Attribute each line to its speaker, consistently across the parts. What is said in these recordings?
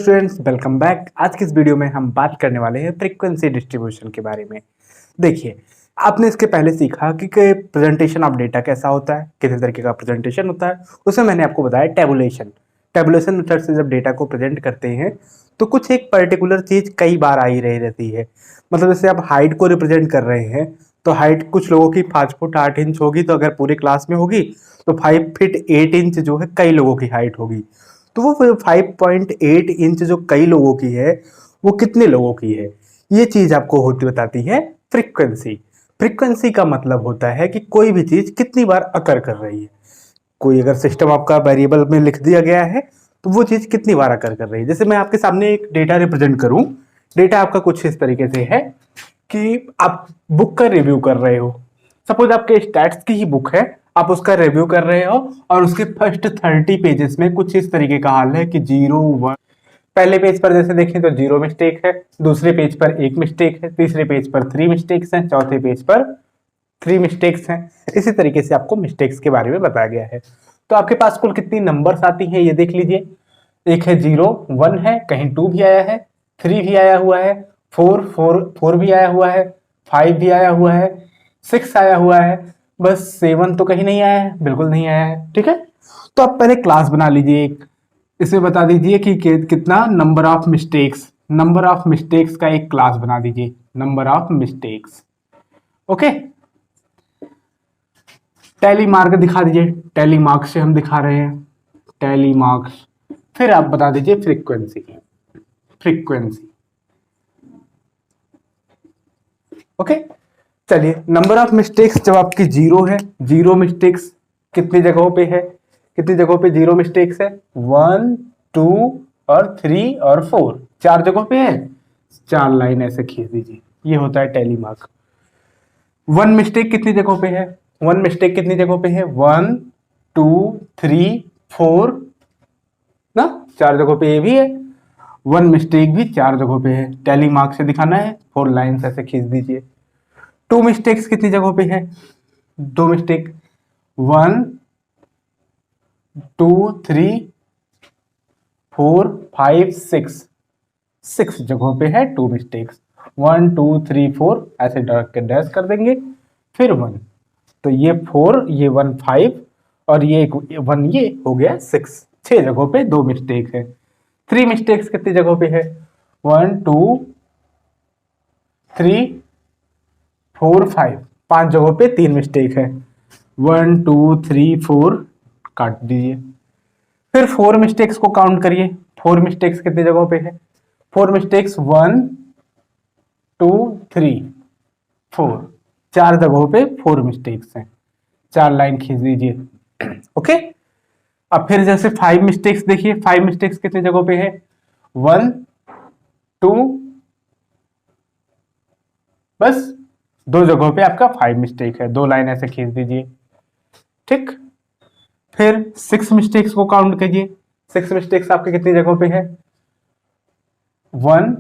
Speaker 1: Students, welcome back. आज की इस वीडियो में हम बात करने वाले हैं फ्रीक्वेंसी डिस्ट्रीब्यूशन के बारे में। देखिए, आपने इसके पहले सीखा कि प्रेजेंटेशन ऑफ डेटा कैसा होता है, कितने तरीके का प्रेजेंटेशन होता है। उसमें मैंने आपको बताया टेबुलेशन। टेबुलेशन मेथड से जब डेटा को प्रेजेंट करते हैं तो कुछ एक पर्टिकुलर चीज कई बार आ ही रही रहती है। मतलब जैसे आप हाइट को रिप्रेजेंट कर रहे हैं तो हाइट कुछ लोगों की 5 फुट 8 इंच होगी, तो अगर पूरे क्लास में होगी तो 5 फीट 8 इंच जो है कई लोगों की हाइट होगी। तो वो 5.8 इंच जो कई लोगों की है वो कितने लोगों की है, ये चीज आपको होती बताती है फ्रीक्वेंसी। फ्रीक्वेंसी का मतलब होता है कि कोई भी चीज कितनी बार अकर कर रही है। कोई अगर सिस्टम आपका वेरिएबल में लिख दिया गया है तो वो चीज कितनी बार अकर कर रही है। जैसे मैं आपके सामने एक डेटा रिप्रेजेंट करूं, डेटा आपका कुछ इस तरीके से है कि आप बुक का रिव्यू कर रहे हो। सपोज आपके स्टैट्स की ही बुक है, आप उसका रिव्यू कर रहे हो और उसके फर्स्ट 30 पेजेस में कुछ इस तरीके का हाल है कि 0 1। पहले पेज पर जैसे देखें तो 0 मिस्टेक है, दूसरे पेज पर 1 मिस्टेक है, तीसरे पेज पर 3 मिस्टेक्स हैं, चौथे पेज पर 3 मिस्टेक्स हैं। इसी तरीके से आपको मिस्टेक्स के बारे में बताया गया है। तो आपके पास कुल कितनी नंबर्स आती हैं ये देख लीजिए। एक है 0 1 है, कहीं 2 भी आया है, 3 भी आया हुआ है, 4 भी आया हुआ है, 5 भी आया हुआ है, 6 आया हुआ है, बस 7 तो कहीं नहीं आया है, बिल्कुल नहीं आया है। ठीक है, तो आप पहले क्लास बना लीजिए एक, इसमें बता दीजिए कि कितना number of mistakes, number of mistakes का एक क्लास बना दीजिए, number of mistakes. Okay, tally mark दिखा दीजिए, टैली मार्क से हम दिखा रहे हैं, टैली मार्क्स। फिर आप बता दीजिए फ्रीक्वेंसी, फ्रीक्वेंसी। ओके, चलिए नंबर ऑफ मिस्टेक्स जब आपकी 0 है, 0 मिस्टेक्स कितनी जगहों पे है, कितनी जगहों पे 0 मिस्टेक्स है, 1 2 और 3 और 4, 4 जगहों पे है। 4 लाइन ऐसे खींच दीजिए, ये होता है टैली मार्क। 1 मिस्टेक कितनी जगहों पे है, 1 मिस्टेक कितनी जगहों पे है, 1 2 3 4 ना, 4 जगहों पे ये भी है। 1 मिस्टेक भी 4 जगहों पे है, टैली मार्क से दिखाना है, 4 लाइन्स ऐसे खींच दीजिए। 2 मिस्टेक्स कितनी जगहों पे है, 2 मिस्टेक 1 2 3 4 5 6, 6 जगहों पे है 2 मिस्टेक्स। 1 2 3 4 ऐसे डैश कर देंगे, फिर 1, तो ये 4 ये 1 5 और ये 1 ये हो गया 6, 6 जगहों पे 2 मिस्टेक है। 3 मिस्टेक्स कितनी जगहों पे है, 1 2 3 4 5, 5 जगहों पे 3 मिस्टेक है। 1 2 3 4 काट दीजिए। फिर 4 मिस्टेक्स को काउंट करिए, 4 मिस्टेक्स कितनी जगहों पे है, 4 मिस्टेक्स 1 2 3 4, 4 जगहों पे 4 मिस्टेक्स हैं, 4 लाइन खींच दीजिए। ओके, अब फिर जैसे 5 मिस्टेक्स देखिए, 5 मिस्टेक्स कितनी जगहों पे है, 1 2, बस 2 जगहों पे आपका 5 मिस्टेक है, 2 लाइन ऐसे खींच दीजिए। ठीक, फिर 6 मिस्टेक्स को काउंट कीजिए, 6 मिस्टेक्स आपके कितनी जगहों पे है, 1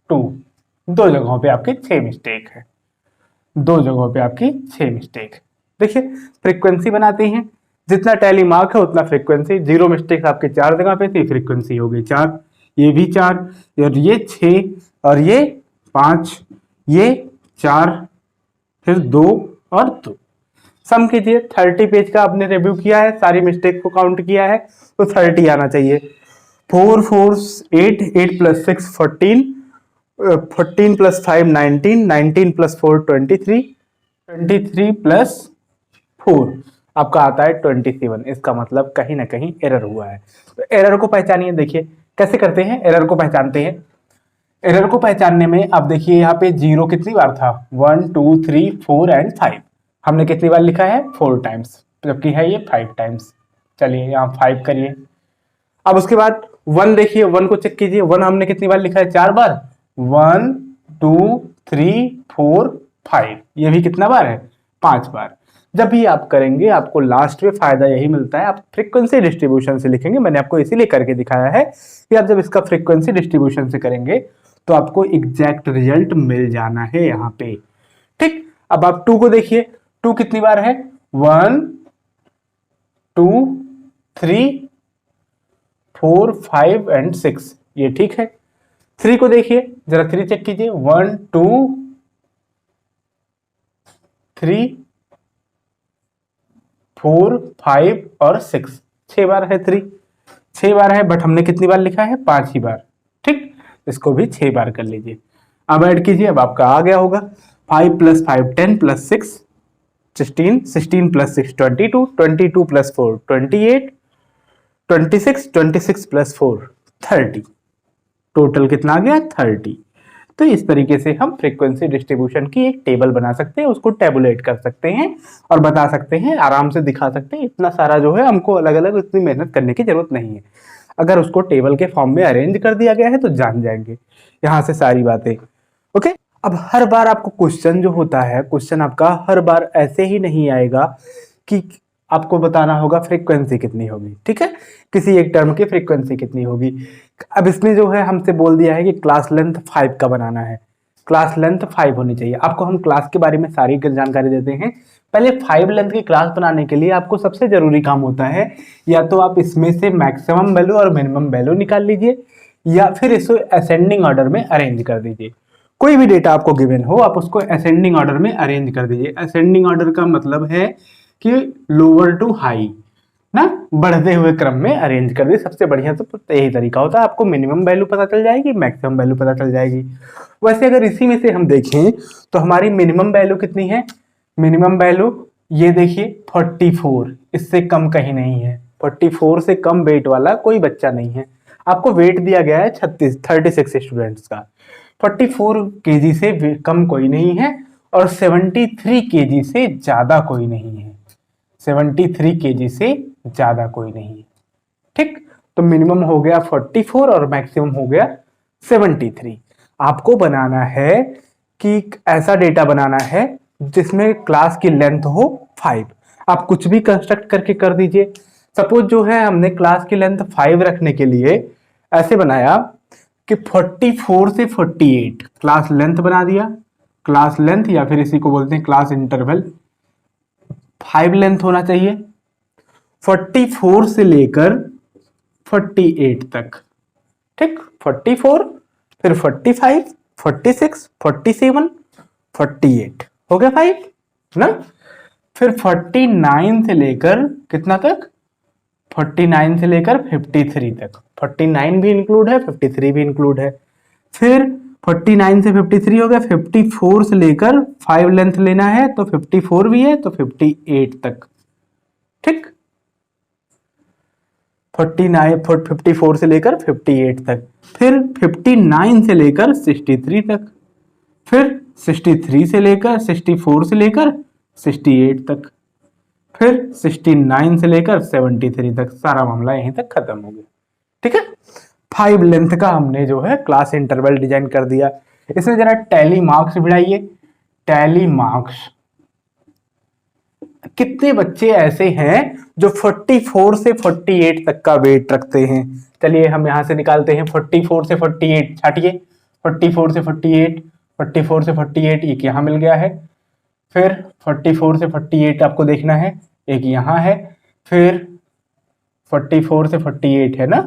Speaker 1: 2, 2 जगहों पे आपकी 6 मिस्टेक है, 2 जगहों पे आपकी 6 मिस्टेक। देखिए फ्रीक्वेंसी बनाते हैं, जितना टैली मार्क है उतना फ्रीक्वेंसी। 0 मिस्टेक्स आपके 4 जगह पे थी, फ्रीक्वेंसी हो गई 4, ये भी 4 और ये 6 और ये 5, ये 4, फिर 2 और 2। सम कीजिए, 30 पेज का आपने रिव्यू किया है, सारी मिस्टेक को काउंट किया है तो 30 आना चाहिए। 4 4 8, 8 प्लस 6 14, 14 प्लस 5 19, 19 प्लस 4 23, 23 प्लस 4 आपका आता है 27। इसका मतलब कहीं ना कहीं एरर हुआ है। तो एरर को पहचानिए। देखिए कैसे करते हैं, एरर को पहचानते हैं। एरर को पहचानने में अब देखिए यहाँ पे 0 कितनी बार था, 1 2 3 4 एंड 5, हमने कितनी बार लिखा है, 4 टाइम्स, जबकि है ये 5 टाइम्स। चलिए यहाँ 5 करिए। अब उसके बाद 1 देखिए, 1 को चेक कीजिए, 1 हमने कितनी बार लिखा है, 4 बार, 1 2 3 4 5, ये भी कितना बार है, 5 बार। जब भी आप करेंगे आपको लास्ट में फायदा यही मिलता है, आप फ्रीक्वेंसी डिस्ट्रीब्यूशन से लिखेंगे। मैंने आपको इसीलिए करके दिखाया है कि आप जब इसका फ्रीक्वेंसी डिस्ट्रीब्यूशन से करेंगे तो आपको एग्जैक्ट रिजल्ट मिल जाना है यहाँ पे। ठीक, अब आप 2 को देखिए, 2 कितनी बार है, 1 2 3 4, 5 एंड 6, ये ठीक है। 3 को देखिए जरा, 3 चेक कीजिए, 1, 2, 3, 4, 5 और 6, 6 बार है 3, 6 बार है, बट हमने कितनी बार लिखा है, 5 ही बार। ठीक, इसको भी 6 बार कर लीजिए। अब ऐड कीजिए, अब आपका आ गया होगा 5 + 5 10 + 6 16, 16 + 6 22, 22 + 4 28, 26, 26 + 4 30, टोटल कितना आ गया, 30। तो इस तरीके से हम फ्रीक्वेंसी डिस्ट्रीब्यूशन की एक टेबल बना सकते हैं, उसको टेबुलेट कर सकते हैं और बता सकते हैं, आराम से दिखा सकते हैं। इतना सारा जो है हमको अलग अलग इतनी मेहनत करने की जरूरत नहीं है। अगर उसको टेबल के फॉर्म में अरेंज कर दिया गया है तो जान जाएंगे यहाँ से सारी बातें। ओके, अब हर बार आपको क्वेश्चन जो होता है, क्वेश्चन आपका हर बार ऐसे ही नहीं आएगा कि आपको बताना होगा फ्रीक्वेंसी कितनी होगी। ठीक है, किसी एक टर्म की फ्रीक्वेंसी कितनी होगी। अब इसमें जो है हमसे बोल दिया है कि क्लास लेंथ 5 का बनाना है, क्लास लेंथ 5 होनी चाहिए। आपको हम क्लास के बारे में सारी जानकारी देते हैं। पहले 5 लेंथ की क्लास बनाने के लिए आपको सबसे जरूरी काम होता है, या तो आप इसमें से मैक्सिमम वैल्यू और मिनिमम वैल्यू निकाल लीजिए, या फिर इसको असेंडिंग ऑर्डर में अरेंज कर दीजिए। कोई भी डेटा आपको गिवन हो, आप उसको असेंडिंग ऑर्डर में अरेंज कर दीजिए। असेंडिंग ऑर्डर का मतलब है कि लोअर टू हाई ना, बढ़ते हुए क्रम में अरेंज कर दी। सबसे बढ़िया तो यही तरीका होता है, आपको मिनिमम वैल्यू पता चल जाएगी, मैक्सिमम वैल्यू पता चल जाएगी। वैसे अगर इसी में से हम देखें तो हमारी मिनिमम वैल्यू कितनी है, मिनिमम वैल्यू ये देखिए 44, इससे कम कहीं नहीं है। 44 से कम वेट वाला कोई बच्चा नहीं है। आपको वेट दिया गया है 36 स्टूडेंट्स का, 44 केजी से कम कोई नहीं है और 73 केजी से ज्यादा कोई नहीं है। 73 केजी से ज्यादा कोई नहीं है। ठीक, तो मिनिमम हो गया 44 और मैक्सिमम हो गया 73। आपको बनाना है कि ऐसा डेटा बनाना है जिसमें क्लास की लेंथ हो 5। आप कुछ भी कंस्ट्रक्ट करके कर दीजिए। सपोज जो है हमने क्लास की लेंथ 5 रखने के लिए ऐसे बनाया कि 44 से 48 क्लास लेंथ बना दिया। क्लास लेंथ या फिर इसी को बोलते हैं क्लास इंटरवल, 5 लेंथ होना चाहिए 44 से लेकर 48 तक। ठीक, 44 फिर 45 46 47 48 हो गया 5 ना। फिर 49 से लेकर कितना तक, 49 से लेकर 53 तक। 49 भी इंक्लूड है, 53 भी इंक्लूड है। फिर 49 से 53 हो गया, 54 से लेकर 5 लेंथ लेना है तो 54 भी है तो 58 तक। ठीक, 54 से लेकर 58 तक। फिर 59 से लेकर 63 तक। फिर 63 से लेकर 64 से लेकर 68 तक। फिर 69 से लेकर 73 तक। सारा मामला यहीं तक खत्म हो गया। ठीक है, 5 लेंथ का हमने जो है क्लास इंटरवल डिजाइन कर दिया। इसमें जरा टैली मार्क्स भिड़ाइए। टैली मार्क्स, कितने बच्चे ऐसे हैं जो 44 से 48 तक का वेट रखते हैं। चलिए हम यहां से निकालते हैं 44 से 48, छाटिए 44 से 48, 44 से 48 एक यहां मिल गया है। फिर 44 से 48 आपको देखना है, एक यहां है। फिर 44 से 48 है ना,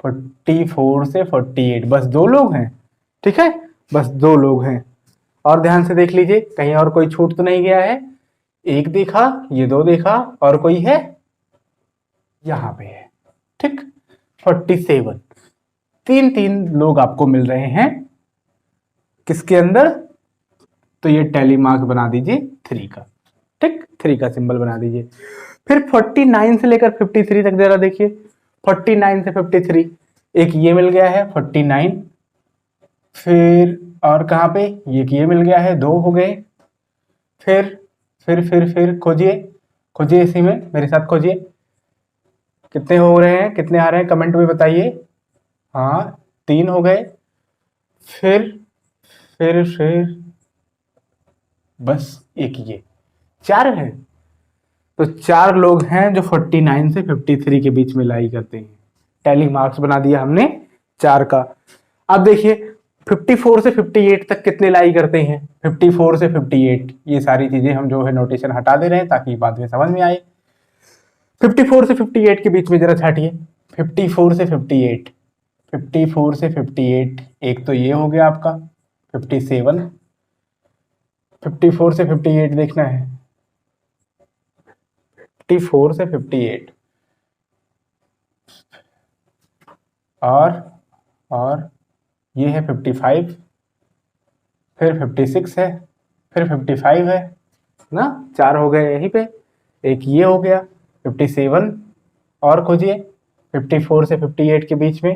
Speaker 1: 44 से 48 बस 2 लोग हैं। ठीक है, बस 2 लोग हैं। और ध्यान से देख लीजिए कहीं और कोई छूट तो नहीं गया है। एक देखा, ये 2 देखा, और कोई है यहां पे है। ठीक, 47, 3 लोग आपको मिल रहे हैं किसके अंदर, तो ये टैली मार्क बना दीजिए 3 का। ठीक, 3 का सिंबल बना दीजिए। फिर 49 से लेकर 53 तक जरा देखिए, 49 से 53 एक ये मिल गया है 49। फिर और कहां पे, ये मिल गया है, 2 हो गए। फिर खोजिए खोजिए, इसी में मेरे साथ खोजिए कितने हो रहे हैं, कितने आ रहे हैं कमेंट में बताइए। हाँ, 3 हो गए। फिर बस एक ये 4 है। तो 4 लोग हैं जो 49 से 53 के बीच में लाई करते हैं। टैली मार्क्स बना दिया हमने 4 का। अब देखिए 54 से 58 तक कितने लाई करते हैं। 54 से 58 ये सारी चीजें हम जो है नोटेशन हटा दे रहे हैं ताकि बाद में समझ में आए। 54 से 58 के बीच में जरा छाटिए, 54 से 58, 54 से 58, एक तो ये हो गया आपका 57, 54 से 58 देखना है, 54 से 58, और ये है 55, फिर 56 है, फिर 55 है ना, चार हो गए यहीं पे, एक ये हो गया 57, और खोजिए 54 से 58 के बीच में,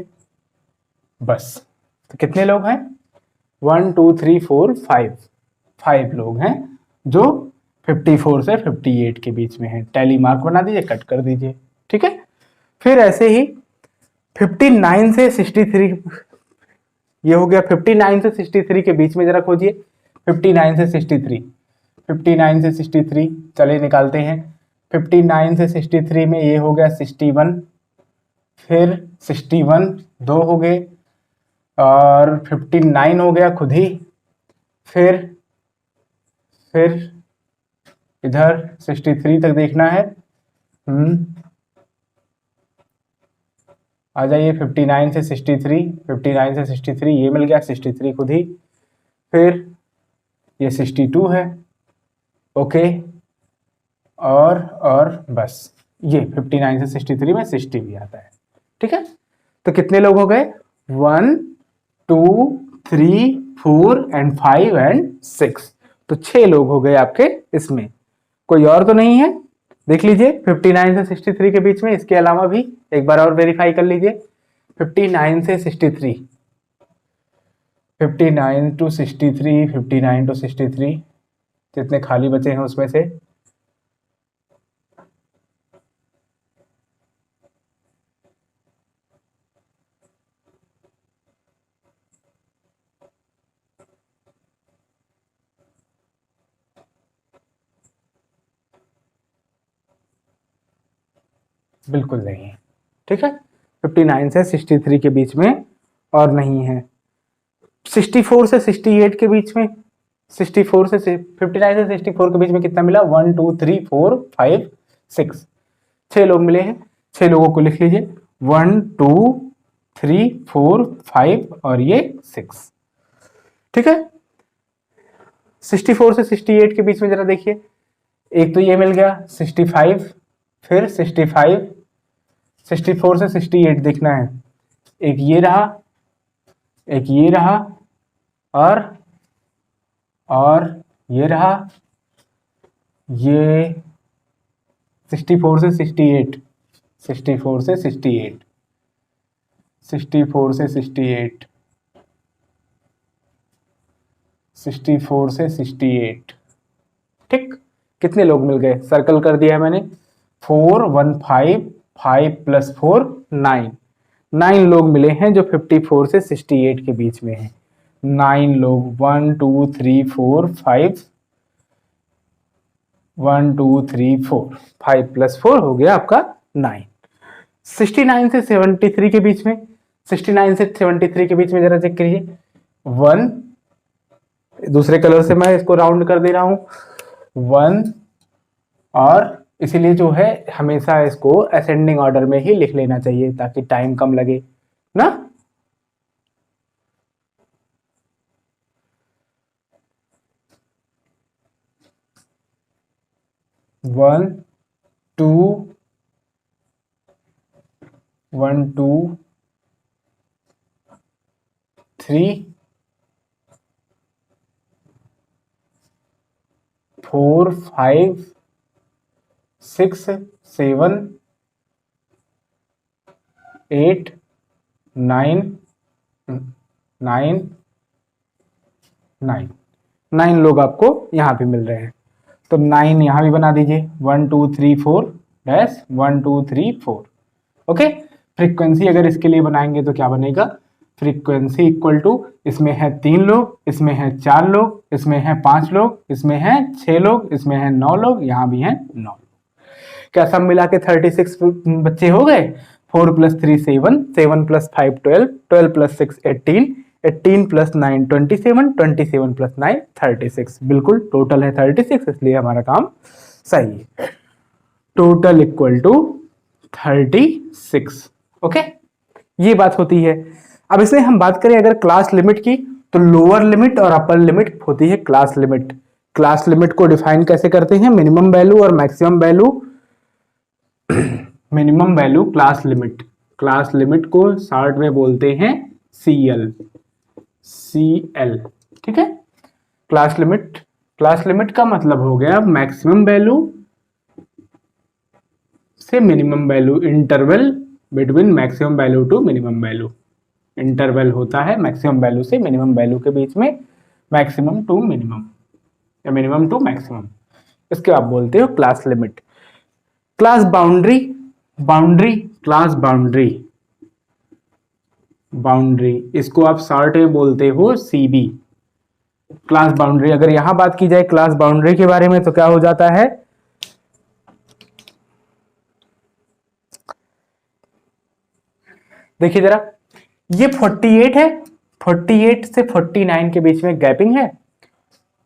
Speaker 1: बस। तो कितने लोग हैं? 1 2 3 4 5, 5 लोग हैं जो 54 से 58 के बीच में हैं। टैली मार्क बना दीजिए, कट कर दीजिए, ठीक है। फिर ऐसे ही 59 से 63, ये हो गया 59 से 63 के बीच में, जरा खोजिए 59 से 63, 59 से 63, चलिए निकालते हैं। 59 से 63 में ये हो गया 61, फिर 61 दो हो गए, और 59 हो गया खुद ही, फिर इधर 63 तक देखना है। आ जाइए 59 से 63, 59 से 63 ये मिल गया, 63 खुद ही, फिर ये 62 है, ओके, और बस ये 59 से 63 में 60 भी आता है, ठीक है। तो कितने लोग हो गए? 1 2 3 4 एंड 5 एंड 6, तो 6 लोग हो गए आपके इसमें। कोई और तो नहीं है? देख लीजिए 59 से 63 के बीच में, इसके अलावा भी एक बार और वेरीफाई कर लीजिए। 59 से 63, 59 टू 63, 59 टू 63, जितने खाली बचे हैं उसमें से बिल्कुल नहीं है, ठीक है। 59 से 63 के बीच में और नहीं है। 64 से 68 के बीच में, 64 से 59 से 64 के बीच में कितना मिला? 1 2 3 4 5 6, 6 लोग मिले हैं। 6 लोगों को लिख लीजिए, 1 2 3 4 5 और ये 6, ठीक है। 64 से 68 के बीच में जरा देखिए, एक तो ये मिल गया 65, फिर 65, 64 से 68 देखना है, एक ये रहा, एक ये रहा, और ये रहा, ये 64 से 68, 64 से 68, 64 से 68, 64 से 68, ठीक। कितने लोग मिल गए? सर्कल कर दिया है मैंने, 4 1 5, 5 प्लस 4 9, 9 लोग मिले हैं जो 54 से 68 के बीच में हैं। 9 लोग, 1 2 3 4 5, 1 2 3 4, 5 प्लस 4 हो गया आपका 9। 69 से 73 के बीच में, 69 से 73 के बीच में जरा चेक करिए, 1, दूसरे कलर से मैं इसको राउंड कर दे रहा हूं, 1, और इसीलिए जो है हमेशा इसको असेंडिंग ऑर्डर में ही लिख लेना चाहिए ताकि टाइम कम लगे ना। 1 2 1 2 3 4 5 6 7 8 9 9 9, 9 लोग आपको यहाँ पे मिल रहे हैं, तो 9 यहाँ भी बना दीजिए, 1 2 3 4 डैश 1 2 3 4, ओके। फ्रीक्वेंसी अगर इसके लिए बनाएंगे तो क्या बनेगा? फ्रीक्वेंसी इक्वल टू, इसमें है 3 लोग, इसमें है 4 लोग, इसमें है 5 लोग, इसमें है 6 लोग, इसमें है 9 लोग, यहाँ भी हैं 9 लोग। क्या सब मिला के 36 बच्चे हो गए? 4 plus 3 7, 7 plus 5 12, 12 plus 6 18, 18 plus 9 27, 27 plus 9 36, बिल्कुल टोटल है 36, इसलिए हमारा काम सही है। टोटल इक्वल टू 36, ओके, ये बात होती है। अब इसमें हम बात करें अगर क्लास लिमिट की, तो लोअर लिमिट और अपर लिमिट होती है क्लास लिमिट। क्लास लिमिट को डिफाइन कैसे करते हैं, मिनिमम वैल्यू और maximum value. Minimum value class limit, class limit को शॉर्ट में बोलते हैं CL, CL, ठीक है। क्लास लिमिट का मतलब हो गया मैक्सिमम वैल्यू से minimum value, interval between maximum value to minimum value. Interval होता है मैक्सिमम वैल्यू से मिनिमम वैल्यू के बीच में, मैक्सिमम टू मिनिमम या मिनिमम टू मैक्सिमम, इसके आप बोलते हो class limit. Class boundary, class boundary इसको आप शॉर्ट में बोलते हो CB। क्लास बाउंड्री, अगर यहां बात की जाए क्लास बाउंड्री के बारे में, तो क्या हो जाता है, देखिए जरा, ये 48 है, 48 से 49 के बीच में गैपिंग है।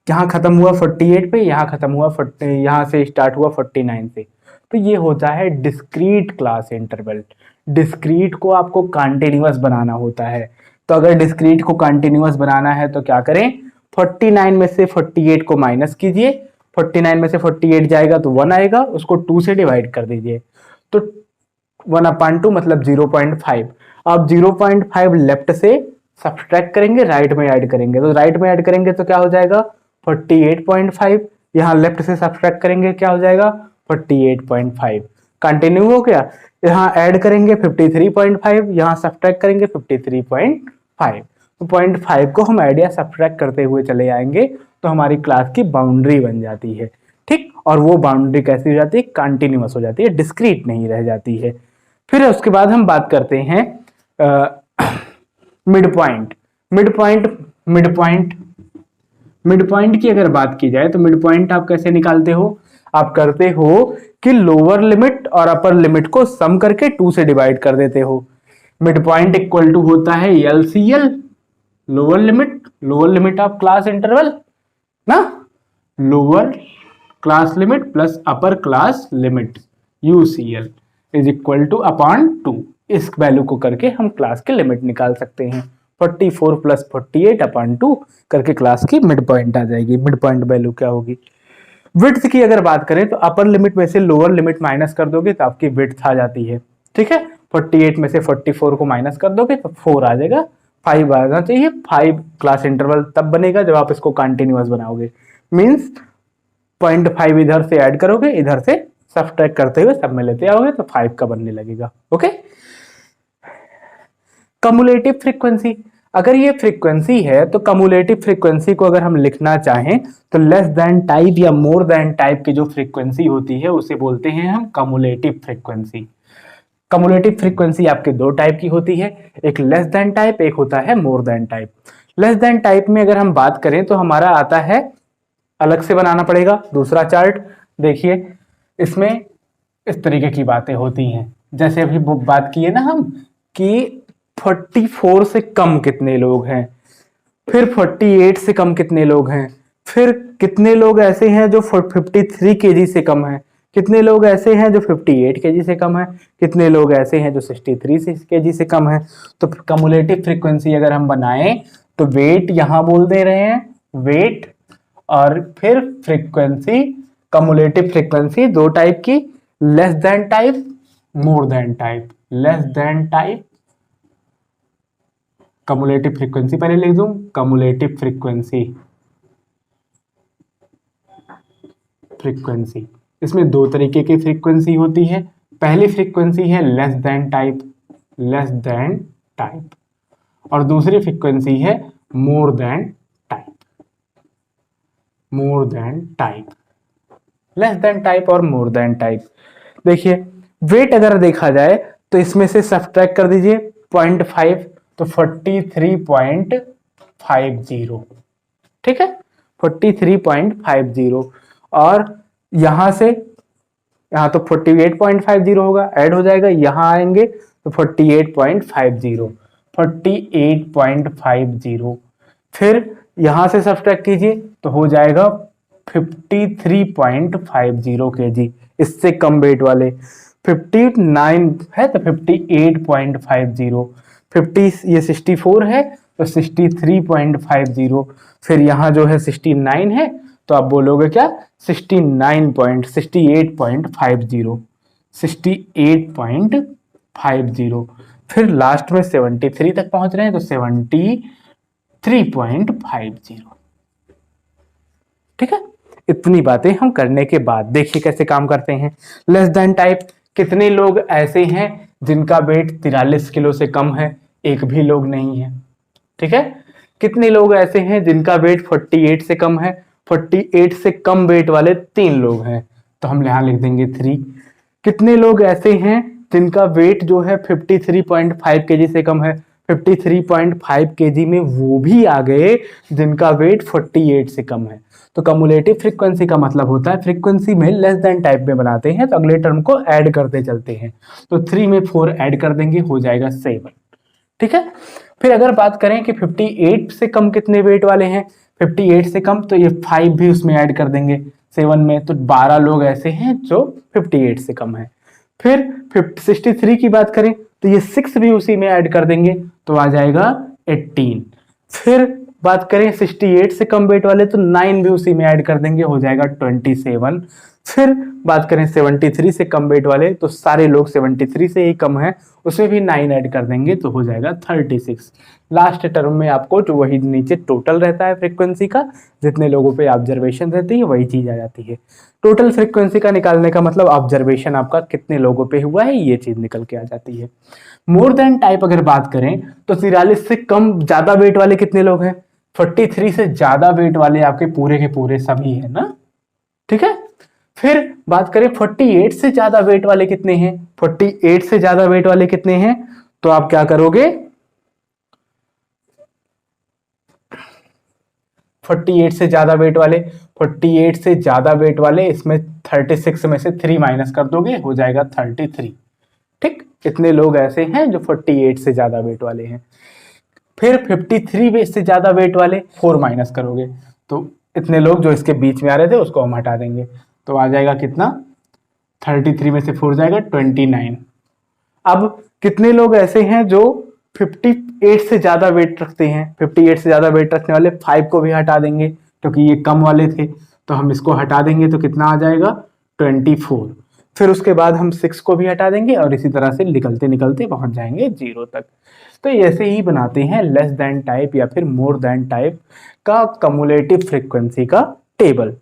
Speaker 1: यहां खत्म हुआ 48 पे, यहां खत्म हुआ यहां से स्टार्ट हुआ 49 से, तो ये होता है डिस्क्रीट क्लास इंटरवल। डिस्क्रीट को आपको कंटिन्यूअस बनाना होता है, तो अगर डिस्क्रीट को कंटिन्यूअस बनाना है तो क्या करें, 49 में से 48 को माइनस कीजिए, 49 में से 48 जाएगा तो 1 आएगा, उसको 2 से डिवाइड कर दीजिए, तो 1/2 मतलब 0.5। अब 0.5 लेफ्ट से सब्सट्रैक्ट करेंगे, राइट में ऐड करेंगे, तो राइट में ऐड करेंगे तो क्या हो जाएगा 48.5, यहाँ लेफ्ट से सब्सट्रैक्ट करेंगे क्या हो जाएगा 48.5। कंटिन्यू हो गया, यहाँ ऐड करेंगे 53.5, यहाँ सब्सट्रैक्ट करेंगे 53.5, तो 0.5 को हम ऐड या सब्सट्रैक्ट करते हुए चले आएंगे, तो हमारी क्लास की बाउंड्री बन जाती है, ठीक। और वो बाउंड्री कैसी हो जाती है, कंटिन्यूअस हो जाती है, डिस्क्रीट नहीं रह जाती है। फिर उसके बाद हम बात करते हैं मिड पॉइंट। मिड पॉइंट की अगर बात की जाए तो मिड पॉइंट आप कैसे निकालते हो, आप करते हो कि लोअर लिमिट और अपर लिमिट को सम करके 2 से डिवाइड कर देते हो। मिड पॉइंट इक्वल टू होता है LCL, lower limit of class interval ना, lower class limit plus upper class limit UCL is equal to upon 2। इस वैल्यू को करके हम क्लास की लिमिट निकाल सकते हैं। 44 प्लस 48 अपॉन 2 करके क्लास की मिड पॉइंट आ जाएगी। मिड पॉइंट वैल्यू क्या होगी। विड्थ की अगर बात करें तो अपर लिमिट में से लोअर लिमिट माइनस कर दोगे तो आपकी विड्थ आ जाती है, ठीक है। 48 में से 44 को माइनस कर दोगे तो 4 आ जाएगा, 5 आना चाहिए। 5 क्लास इंटरवल तब बनेगा जब आप इसको कंटिन्यूअस बनाओगे, मीन्स 0.5 इधर से ऐड करोगे, इधर से सब्सट्रैक्ट करते हुए सब में लेते आओगे तो 5 का बनने लगेगा, ओके। कम्युलेटिव फ्रीक्वेंसी, अगर ये फ्रीक्वेंसी है तो कम्युलेटिव फ्रीक्वेंसी को अगर हम लिखना चाहें तो लेस देन टाइप या मोर देन टाइप की जो फ्रीक्वेंसी होती है उसे बोलते हैं हम कम्युलेटिव फ्रीक्वेंसी। कम्युलेटिव फ्रीक्वेंसी आपके 2 टाइप की होती है, एक लेस देन टाइप, एक होता है more than type. Less than type में अगर हम बात करें तो हमारा आता है, अलग से बनाना पड़ेगा दूसरा चार्ट। देखिए इसमें इस तरीके की बातें होती हैं, जैसे अभी बात किए ना हम कि 44 से कम कितने लोग हैं, फिर 48 से कम कितने लोग हैं, फिर कितने लोग ऐसे हैं जो 53 केजी से कम है, कितने लोग ऐसे हैं जो 58 केजी से कम है, कितने लोग ऐसे हैं जो 63 केजी से कम है। तो कम्युलेटिव फ्रीक्वेंसी अगर हम बनाएं तो वेट यहां बोल दे रहे हैं, वेट, और फिर फ्रीक्वेंसी, कम्युलेटिव फ्रीक्वेंसी 2 टाइप की, less than type, more than type. Less than type cumulative frequency पहले लिख दूं, कम्युलेटिव फ्रीक्वेंसी इसमें 2 तरीके की फ्रीक्वेंसी होती है। पहली फ्रीक्वेंसी है लेस देन टाइप, और दूसरी फ्रीक्वेंसी है more than type. Less than type और मोर देन टाइप। देखिए वेट अगर देखा जाए तो इसमें से सब्ट्रैक्ट कर दीजिए 0.5, तो 43.50, ठीक है, 43.50, और यहां से यहां तो 48.50 होगा, ऐड हो जाएगा, यहां आएंगे तो 48.50, फिर यहां से सब्ट्रैक्ट कीजिए तो हो जाएगा 53.50 kg, इससे कम वेट वाले। 59 है तो 58.50, 50 ये 64 है तो 63.50, फिर यहाँ जो है 69 है तो आप बोलोगे क्या 68.50, 68.50, फिर लास्ट में 73 तक पहुंच रहे हैं तो 73.50। ठीक है, इतनी बातें हम करने के बाद देखिए कैसे काम करते हैं। लेस देन टाइप, कितने लोग ऐसे हैं जिनका वेट 43 किलो से कम है, एक भी लोग नहीं है। ठीक है, कितने लोग ऐसे हैं जिनका वेट 48 से कम है, 48 से कम वेट वाले 3 लोग हैं, तो हम यहां लिख देंगे 3। कितने लोग ऐसे हैं जिनका वेट जो है 53.5 केजी से कम है, 53.5 केजी में वो भी आ गए जिनका वेट 48 से कम है। तो कम्युलेटिव फ्रीक्वेंसी का मतलब होता है फ्रीक्वेंसी में लेस देन टाइप में बनाते हैं तो अगले टर्म को ऐड करते चलते हैं। तो 3 में 4 ऐड कर देंगे, हो जाएगा 7। ठीक है, फिर अगर बात करें कि 58 से कम कितने वेट वाले हैं, 58 से कम तो ये 5 भी उसमें ऐड कर देंगे 7 में, तो 12 लोग ऐसे हैं जो 58 से कम है। फिर 63 की बात करें तो ये 6 भी उसी में ऐड कर देंगे तो आ जाएगा 18। फिर बात करें 68 से कम वेट वाले तो 9 भी उसी में ऐड कर देंगे, हो जाएगा 27। फिर बात करें 73 से कम वेट वाले तो सारे लोग 73 से ही कम है, उसमें भी 9 ऐड कर देंगे तो हो जाएगा 36। लास्ट टर्म में आपको जो वही नीचे टोटल रहता है फ्रीक्वेंसी का, जितने लोगों पे ऑब्जर्वेशन रहती है वही चीज आ जाती है। टोटल फ्रीक्वेंसी का निकालने का मतलब ऑब्जर्वेशन आपका कितने लोगों पे हुआ है ये चीज निकल के आ जाती है। मोर देन टाइप अगर बात करें तो 43 से कम ज्यादा वेट वाले कितने लोग हैं, 43 से ज्यादा वेट वाले आपके पूरे के पूरे सभी है ना। ठीक है, फिर बात करें 48 से ज्यादा वेट वाले कितने हैं, 48 से ज्यादा वेट वाले कितने हैं, तो आप क्या करोगे 48 से ज्यादा वेट वाले, 48 से ज्यादा वेट वाले इसमें 36 में से 3 माइनस कर दोगे, हो जाएगा 33। ठीक, कितने लोग ऐसे हैं जो 48 से ज्यादा वेट वाले हैं। फिर 53 से ज्यादा वेट वाले 4 माइनस करोगे तो इतने लोग जो इसके बीच में आ रहे थे उसको हम हटा देंगे, तो आ जाएगा कितना 33 में से 4 जाएगा 29। अब कितने लोग ऐसे हैं जो 58 से ज्यादा वेट रखते हैं, 58 से ज्यादा वेट रखने वाले 5 को भी हटा देंगे क्योंकि ये कम वाले थे, तो हम इसको हटा देंगे तो कितना आ जाएगा 24। फिर उसके बाद हम 6 को भी हटा देंगे और इसी तरह से निकलते निकलते पहुंच जाएंगे 0 तक। तो ऐसे ही बनाते हैं लेस देन टाइप या फिर मोर देन टाइप का कम्युलेटिव फ्रीक्वेंसी का टेबल।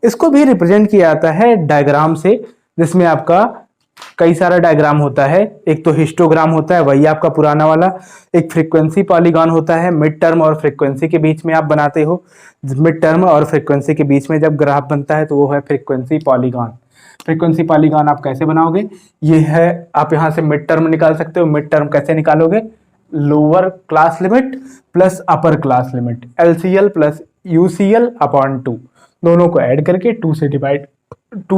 Speaker 1: इसको भी रिप्रेजेंट किया जाता है डायग्राम से, जिसमें आपका कई सारा डायग्राम होता है। एक तो हिस्टोग्राम होता है, वही आपका पुराना वाला, एक फ्रीक्वेंसी पॉलीगॉन होता है, मिड टर्म और फ्रीक्वेंसी के बीच में आप बनाते हो। मिड टर्म और फ्रीक्वेंसी के बीच में जब ग्राफ बनता है तो वो है फ्रीक्वेंसी पॉलीगॉन। फ्रीक्वेंसी पॉलीगॉन आप कैसे बनाओगे, ये है आप यहां से मिड टर्म निकाल सकते हो। मिड टर्म कैसे निकालोगे, lower class limit plus upper class limit, LCL plus UCL upon 2, दोनों को ऐड करके 2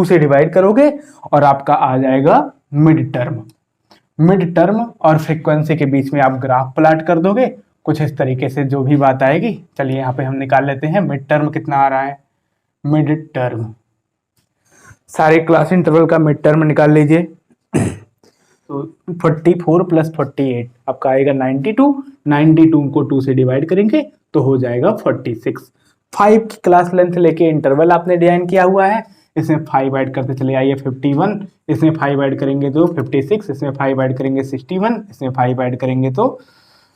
Speaker 1: से डिवाइड करोगे और आपका आ जाएगा मिड टर्म। मिड टर्म और फ्रीक्वेंसी के बीच में आप ग्राफ प्लॉट कर दोगे कुछ इस तरीके से, जो भी बात आएगी। चलिए यहाँ पे हम निकाल लेते हैं मिड टर्म कितना आ रहा है। मिड टर्म सारे क्लास इंटरवल का मिड टर्म निकाल लीजिए। तो 44 प्लस 48 आपका आएगा 92, 92 को 2 से डिवाइड करेंगे तो हो जाएगा 46। 5 की क्लास लेंथ लेके इंटरवल आपने डिजाइन किया हुआ है, इसमें 5 ऐड करते चले आइए 51, इसमें 5 ऐड करेंगे तो 56, इसमें 5 ऐड करेंगे 61, इसमें 5 ऐड करेंगे तो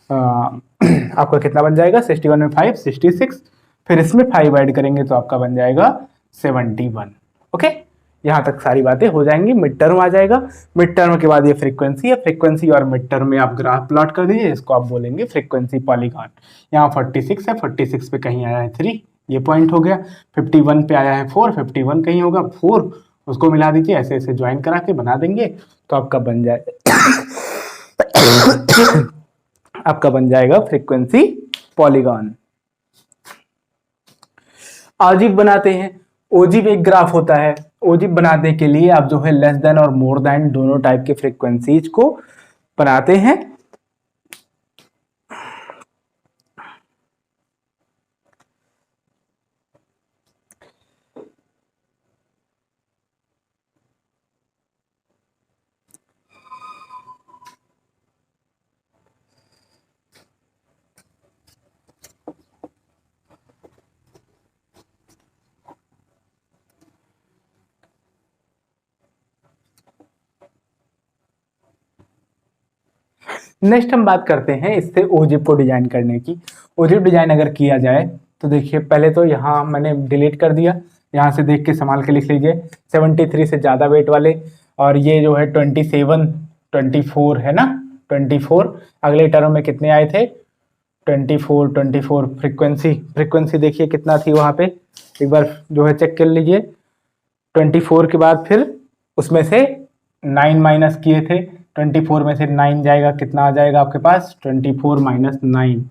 Speaker 1: आपका कितना बन जाएगा 61 में 5 66, फिर इसमें 5 ऐड करेंगे तो आपका बन जाएगा 71। ओके, यहाँ तक सारी बातें हो जाएंगी। मिड टर्म आ जाएगा, मिड टर्म के बाद ये फ्रीक्वेंसी है, फ्रीक्वेंसी और मिड टर्म में आप ग्राफ प्लॉट कर दीजिए, इसको आप बोलेंगे फ्रीक्वेंसी पॉलीगॉन। यहाँ 46 है, 46 पे कहीं आया है 3, ये पॉइंट हो गया। 51 पे आया है 4, 51 कहीं होगा 4, उसको मिला दीजिए, ऐसे ऐसे ज्वाइन करा के बना देंगे तो आपका बन जाए आपका बन जाएगा फ्रीक्वेंसी पॉलीगॉन। ऑजिब बनाते हैं, ओजिब एक ग्राफ होता है। ओजिब बनाने के लिए आप जो है लेस देन और मोर देन दोनों टाइप के फ्रीक्वेंसीज को बनाते हैं। नेक्स्ट हम बात करते हैं इससे ओजिप को डिजाइन करने की। ओजिप डिजाइन अगर किया जाए तो देखिए, पहले तो यहाँ मैंने डिलीट कर दिया, यहाँ से देख के संभाल के लिख लीजिए 73 से ज़्यादा वेट वाले, और ये जो है 27 24 है ना, 24 अगले टर्म में कितने आए थे, 24 फ्रीक्वेंसी देखिए कितना थी वहाँ पे, एक बार जो है चेक कर लीजिए। 24 के बाद फिर उसमें से 9 माइनस किए थे, 24 में से 9 जाएगा, कितना आ जाएगा आपके पास, 24 माइनस 9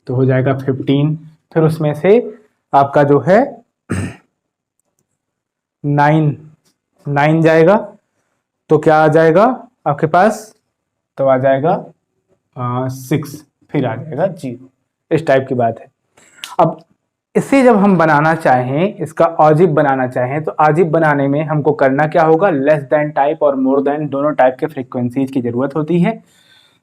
Speaker 1: तो हो जाएगा 15। फिर उसमें से आपका जो है 9 जाएगा, तो क्या आ जाएगा आपके पास, तो आ जाएगा 6, फिर आ जाएगा 0। इस टाइप की बात है। अब इसे जब हम बनाना चाहें, इसका ऑजिप बनाना चाहें, तो ऑजिप बनाने में हमको करना क्या होगा, लेस देन टाइप और मोर देन दोनों टाइप के फ्रीक्वेंसीज की जरूरत होती है।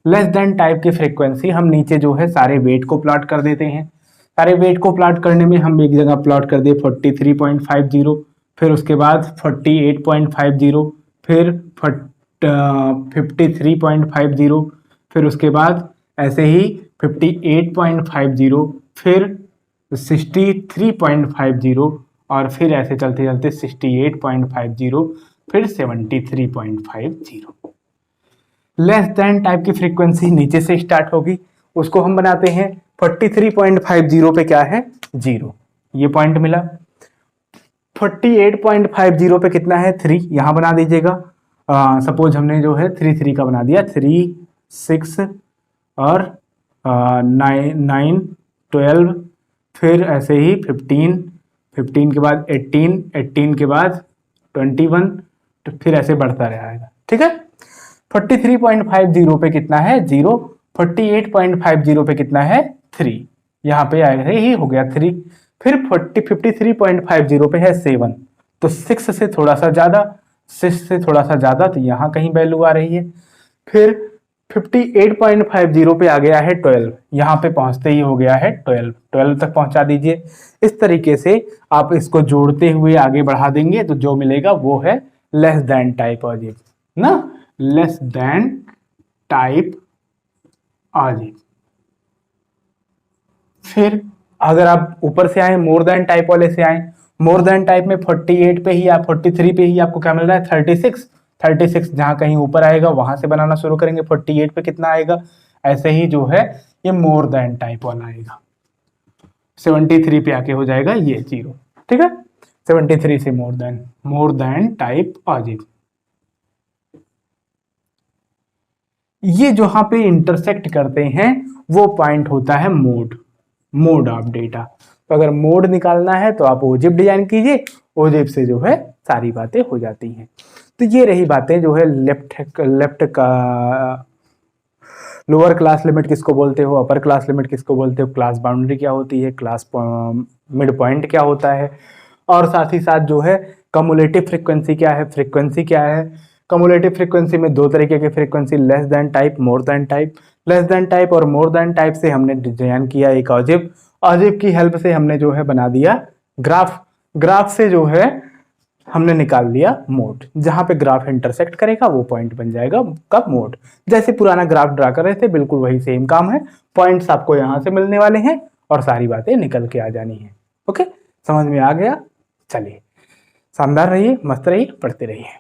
Speaker 1: लेस देन टाइप की फ्रीक्वेंसी हम नीचे जो है सारे वेट को प्लॉट कर देते हैं। सारे वेट को प्लॉट करने में हम एक जगह प्लॉट कर दिए 43.50, फिर उसके बाद 48.50, फिर 53.50, फिर उसके बाद ऐसे ही 58.50, फिर 63.50, और फिर ऐसे चलते चलते 68.50, फिर 73.50। लेस देन टाइप की फ्रीक्वेंसी नीचे से स्टार्ट होगी, उसको हम बनाते हैं 43.50 पे क्या है, 0, ये पॉइंट मिला। 48.50 पे कितना है, 3, यहां बना दीजिएगा। सपोज हमने जो है 3 का बना दिया, 3 6 और 9 12, फिर ऐसे ही 15 के बाद 18 के बाद 21, तो फिर ऐसे बढ़ता रहेगा, ठीक है। 43.50 पे कितना है, 0, 48.50 पे कितना है, 3, यहाँ पे आएगा, ही हो गया 3। फिर 53.50 पे है 7, तो 6 से थोड़ा सा ज़्यादा, 6 से थोड़ा सा ज़्यादा, तो यहाँ कहीं वैल्यू आ रही है। फिर 58.50 पे आ गया है 12, यहाँ पे पहुँचते ही हो गया है 12 तक पहुँचा दीजिए। इस तरीके से आप इसको जोड़ते हुए आगे बढ़ा देंगे, तो जो मिलेगा वो है लेस देन टाइप ऑजिप ना, लेस देन टाइप ऑजिप। फिर अगर आप ऊपर से आए, मोर देन टाइप वाले से आए, मोर देन टाइप में 48 पे ही या 43 पे ही आपको क्या मिल रहा है, 36 जहां कहीं ऊपर आएगा वहां से बनाना शुरू करेंगे। 48 पे कितना आएगा, ऐसे ही जो है ये मोर देन टाइप वाला आएगा। 73 पे आके हो जाएगा ये 0, ठीक है। 73 से मोर देन टाइप ऑजिप। ये जहां पे इंटरसेक्ट करते हैं वो पॉइंट होता है मोड ऑफ डेटा। तो अगर मोड निकालना है तो आप ओजिप डिजाइन कीजिए, ओजिप से जो है सारी बातें हो जाती हैं। तो ये रही बातें जो है लेफ्ट का लोअर क्लास लिमिट किसको बोलते हो, अपर क्लास लिमिट किसको बोलते हो, क्लास बाउंड्री क्या होती है, क्लास मिड पॉइंट क्या होता है, और साथ ही साथ जो है कम्युलेटिव फ्रीक्वेंसी क्या है, फ्रीक्वेंसी क्या है। कम्युलेटिव फ्रीक्वेंसी में दो तरीके की frequency, less than type, more than type. Less than type और मोर देन टाइप से हमने डिजाइन किया एक ऑजिप की हेल्प से हमने जो है बना दिया ग्राफ से जो है हमने निकाल लिया मोड। जहां पे ग्राफ इंटरसेक्ट करेगा वो पॉइंट बन जाएगा कब, मोड। जैसे पुराना ग्राफ ड्रा कर रहे थे, बिल्कुल वही सेम काम है। पॉइंट्स आपको यहां से मिलने वाले हैं और सारी बातें निकल के आ जानी है। ओके, समझ में आ गया। चलिए, शानदार रहिए, मस्त रहिए, पढ़ते रहिए।